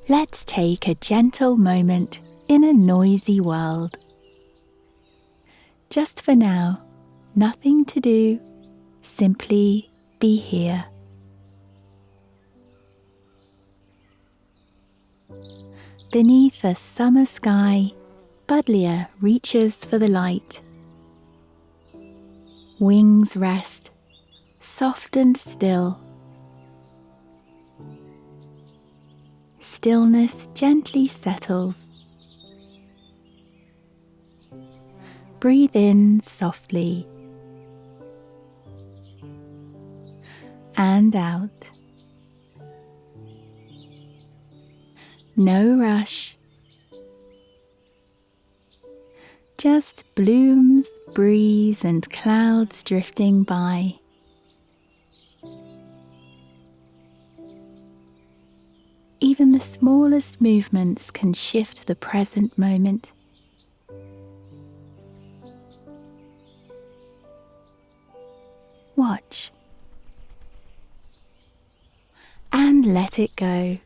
Let's take a gentle moment in a noisy world. Just for now, nothing to do, simply be here. Beneath a summer sky, Buddleia reaches for the light. Wings rest, soft and still. Stillness gently settles. Breathe in softly and out. No rush. Just blooms, breeze, and clouds drifting by. Even the smallest movements can shift the present moment. Watch and let it go.